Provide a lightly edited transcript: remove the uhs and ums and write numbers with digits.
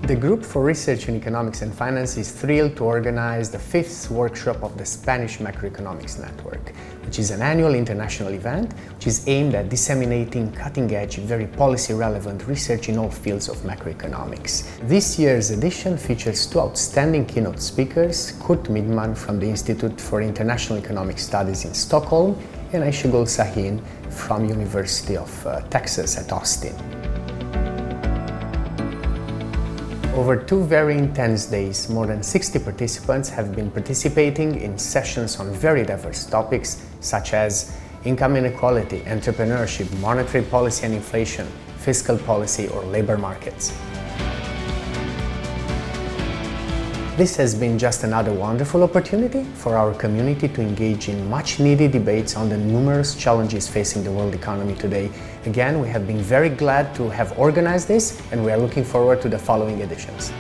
The Group for Research in Economics and Finance is thrilled to organize the 5th workshop of the Spanish Macroeconomics Network, which is an annual international event which is aimed at disseminating cutting-edge, very policy-relevant research in all fields of macroeconomics. This year's edition features two outstanding keynote speakers, Kurt Midman from the Institute for International Economic Studies in Stockholm and Esade Sahin from University of Texas at Austin. Over 2 very intense days, more than 60 participants have been participating in sessions on very diverse topics such as income inequality, entrepreneurship, monetary policy and inflation, fiscal policy, or labor markets. This has been just another wonderful opportunity for our community to engage in much-needed debates on the numerous challenges facing the world economy today. Again, we have been very glad to have organized this, and we are looking forward to the following editions.